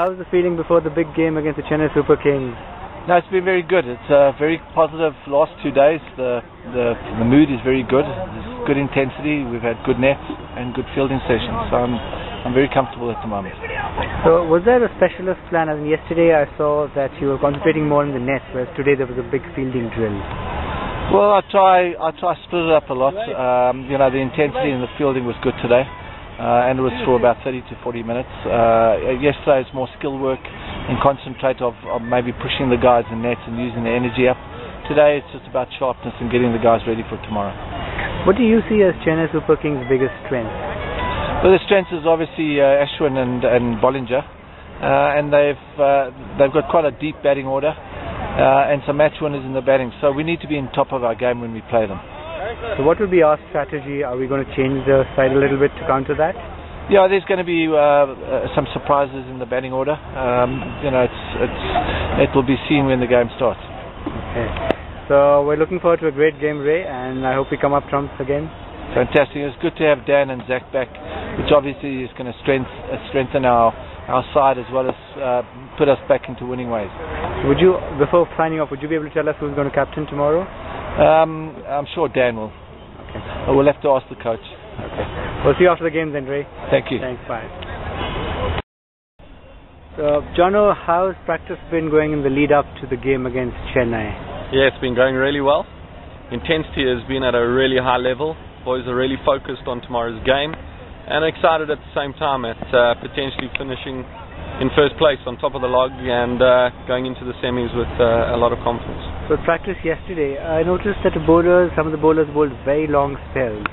how's the feeling before the big game against the Chennai Super Kings? No, it's been very good. It's very positive last 2 days. The mood is very good. There's good intensity. We've had good nets and good fielding sessions. So I'm very comfortable at the moment. So was there a specialist plan? As in yesterday I saw that you were concentrating more on the nets, whereas today there was a big fielding drill. Well, I try split it up a lot. The intensity in the fielding was good today. And it was for about 30 to 40 minutes. Yesterday it's more skill work and concentrate of maybe pushing the guys in nets and using the energy up. Today it's just about sharpness and getting the guys ready for tomorrow. What do you see as Chennai Super Kings' biggest strength? Well, the strength is obviously Ashwin and Bollinger, and they've got quite a deep batting order and some match winners in the batting. So we need to be in top of our game when we play them. So what will be our strategy? Are we going to change the side a little bit to counter that? Yeah, there's going to be some surprises in the batting order. It will be seen when the game starts. Okay. So we're looking forward to a great game, Ray, and I hope we come up trumps again. Fantastic. It's good to have Dan and Zach back, which obviously is going to strengthen our side as well as put us back into winning ways. Would you, before signing off, would you be able to tell us who's going to captain tomorrow? I'm sure Dan will. Okay. We'll have to ask the coach. Okay. We'll see you after the game then, Ray. Thank you. Thanks, bye. So, Jono, how's practice been going in the lead up to the game against Chennai? Yeah, it's been going really well. Intensity has been at a really high level. Boys are really focused on tomorrow's game and excited at the same time at potentially finishing in first place on top of the log and going into the semis with a lot of confidence. So practice yesterday, I noticed that some of the bowlers bowled very long spells.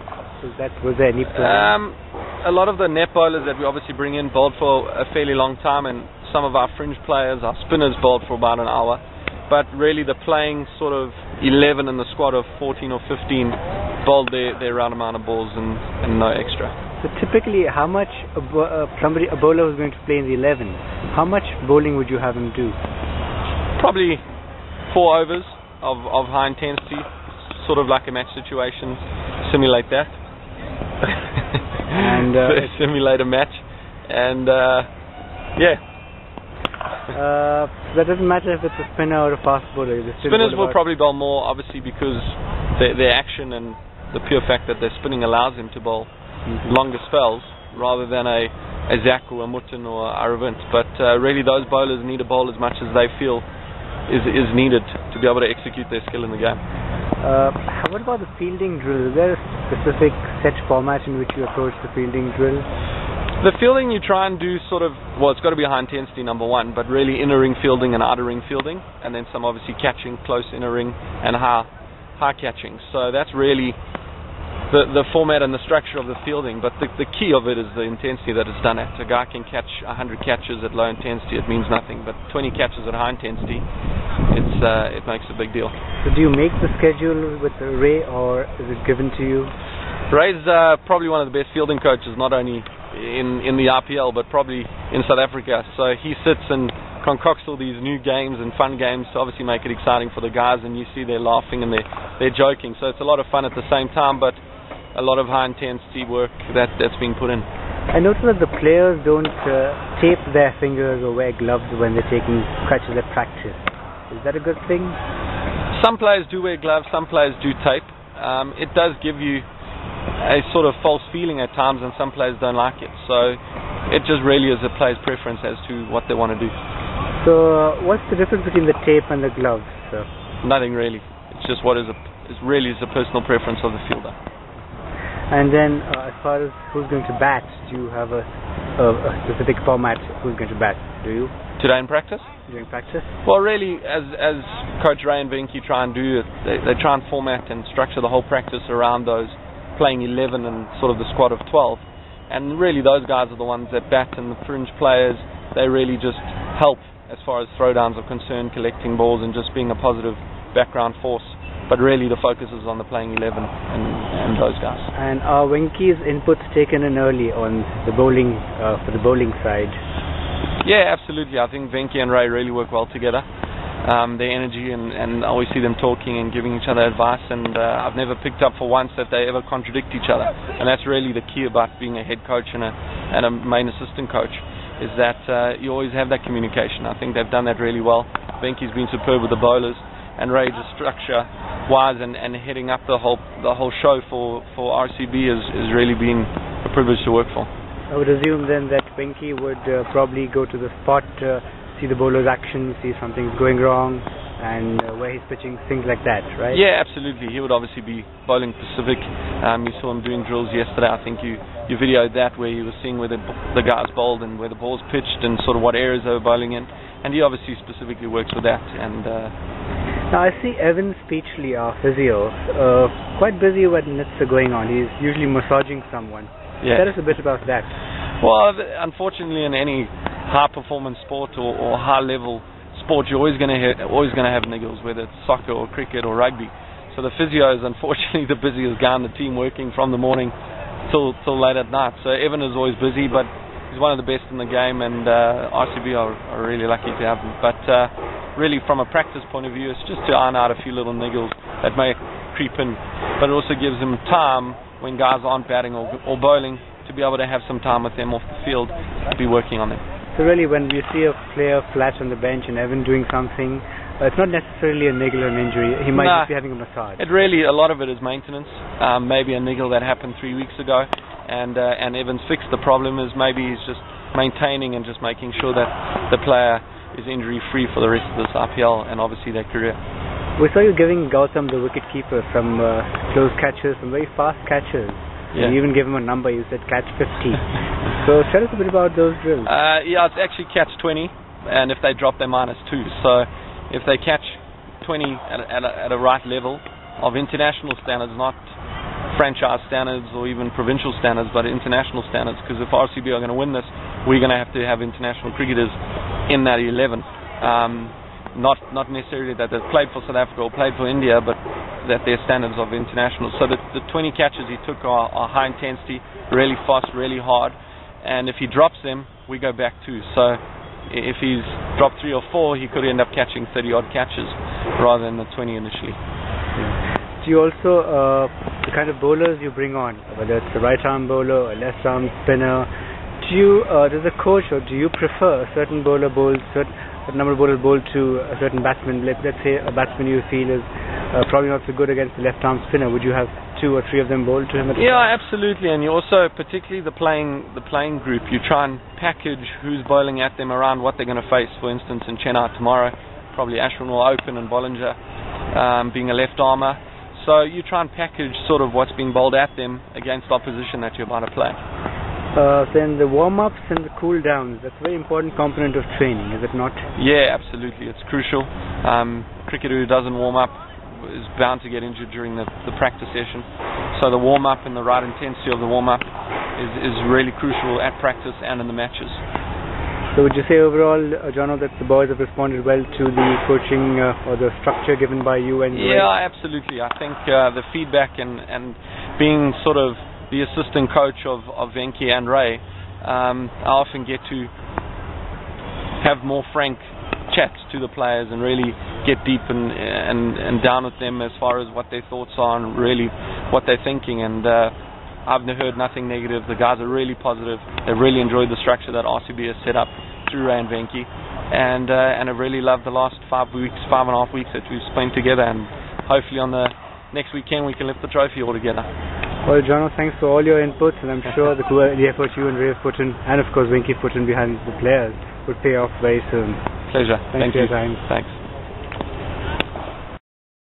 Was there any plan? A lot of the net bowlers that we obviously bring in bowled for a fairly long time, and some of our fringe players, our spinners, bowled for about an hour. But really the playing sort of 11 in the squad of 14 or 15 bowled their round amount of balls and no extra. So typically, how much a bowler who's going to play in the 11, how much bowling would you have him do? Probably 4 overs of high intensity, sort of like a match situation, simulate that. And simulate a match, and yeah. That doesn't matter if it's a spinner or a fast bowler. Spinners will probably bowl more, obviously, because their action and the pure fact that they're spinning allows them to bowl longer spells rather than a Zach or a Mutton or a Aravind. But really those bowlers need a bowl as much as they feel is needed to be able to execute their skill in the game. What about the fielding drill? Is there a specific set format in which you approach the fielding drill? The fielding you try and do it's got to be high intensity, number one, but really inner ring fielding and outer ring fielding, and then some obviously catching, close inner ring, and high catching. So that's really the format and the structure of the fielding, but the key of it is the intensity that it's done at. A guy can catch 100 catches at low intensity, it means nothing, but 20 catches at high intensity, it makes a big deal. So do you make the schedule with Ray, or is it given to you? Ray's probably one of the best fielding coaches, not only in the RPL, but probably in South Africa. So he sits and concocts all these new games and fun games to obviously make it exciting for the guys, and you see they're laughing and they're joking. So it's a lot of fun at the same time, but a lot of high intensity work that's being put in. I noticed that the players don't tape their fingers or wear gloves when they're taking scratches at practice. Is that a good thing? Some players do wear gloves, some players do tape. It does give you a sort of false feeling at times, and some players don't like it. So it just really is a player's preference as to what they want to do. So what's the difference between the tape and the gloves, sir? Nothing really. It's just what is a personal preference of the fielder. And then as far as who's going to bat, do you have a specific format who's going to bat? Do you? Today in practice? During practice? Well, really, as Coach Ray and Venki try and do, they try and format and structure the whole practice around those playing 11 and sort of the squad of 12. And really those guys are the ones that bat, and the fringe players, they really just help as far as throwdowns are concerned, collecting balls and just being a positive background force. But really the focus is on the playing 11 and those guys. And are Venki's inputs taken in early on the bowling, for the bowling side? Yeah, absolutely. I think Venki and Ray really work well together. Their energy and I always see them talking and giving each other advice, and I've never picked up for once that they ever contradict each other, and that's really the key about being a head coach and a main assistant coach. is that you always have that communication. I think they've done that really well. Venky's been superb with the bowlers, and Ray, just structure-wise and heading up the whole show for RCB has really been a privilege to work for. I would assume then that Venky would probably go to the spot, see the bowler's action, see something's going wrong, and where he's pitching, things like that, right? Yeah, absolutely. He would obviously be bowling Pacific. You saw him doing drills yesterday. I think you videoed that, where he was seeing where the guys bowled and where the ball's pitched and sort of what areas they were bowling in. And he obviously specifically works with that. And now I see Evan Speechley, our physio, quite busy when nits are going on. He's usually massaging someone. Yeah. Tell us a bit about that. Well, unfortunately, in any high-performance sport or high-level sport, you're always going to have niggles, whether it's soccer or cricket or rugby. So the physio is unfortunately the busiest guy in the team, working from the morning till late at night. So Evan is always busy, but he's one of the best in the game, and RCB are really lucky to have him. But really, from a practice point of view, it's just to iron out a few little niggles that may creep in, but it also gives him time when guys aren't batting or bowling to be able to have some time with them off the field to be working on them. So really, when you see a player flat on the bench and Evan doing something, it's not necessarily a niggle or an injury. He might just be having a massage. A lot of it is maintenance. Maybe a niggle that happened 3 weeks ago, and Evan's fixed. The problem is maybe he's just maintaining and just making sure that the player is injury-free for the rest of this IPL and obviously their career. We saw you giving Gautam, the wicket-keeper, some close catches, some very fast catches. Yeah. You even gave him a number. You said catch 50. So tell us a bit about those drills. Yeah, it's actually catch 20, and if they drop, they're -2. So if they catch 20 at a right level of international standards, not franchise standards or even provincial standards, but international standards, because if RCB are going to win this, we're going to have international cricketers in that 11. Not necessarily that they've played for South Africa or played for India, but that their standards of international. So the 20 catches he took are high intensity, really fast, really hard, and if he drops them, we go back 2. So if he's dropped 3 or 4, he could end up catching 30 odd catches rather than the 20 initially. Do you also, the kind of bowlers you bring on, whether it's a right arm bowler or a left arm spinner, does the coach, or do you prefer a certain bowler bowls a number of bowlers bowl to a certain batsman? Let's say a batsman you feel is probably not so good against the left arm spinner. Would you have 2 or 3 of them bowl to him? Absolutely. And you also, particularly the playing group, you try and package who's bowling at them around what they're going to face. For instance, in Chennai tomorrow, probably Ashwin will open and Bollinger being a left armer. So you try and package sort of what's being bowled at them against opposition that you're about to play. Then the warm-ups and the cool-downs, that's a very important component of training, is it not? Yeah, absolutely. It's crucial. Cricketer who doesn't warm up is bound to get injured during the practice session. So the warm-up and the right intensity of the warm-up is really crucial at practice and in the matches. So would you say overall, Jono, that the boys have responded well to the coaching or the structure given by you and Ray? Yeah, absolutely. I think the feedback and being sort of the assistant coach of Venky and Ray, I often get to have more frank chats to the players and really get deep and down with them as far as what their thoughts are and really what they're thinking. And I've heard nothing negative. The guys are really positive. They've really enjoyed the structure that RCB has set up through Ray and Venky, and I've really loved the last 5.5 weeks that we've spent together. And hopefully on the next weekend we can lift the trophy all together. Well, Jono, thanks for all your inputs, and I'm sure the effort you and Ray have put in, and of course Venky put in behind the players, would pay off very soon. Pleasure. Thanks for you. your time. Thanks.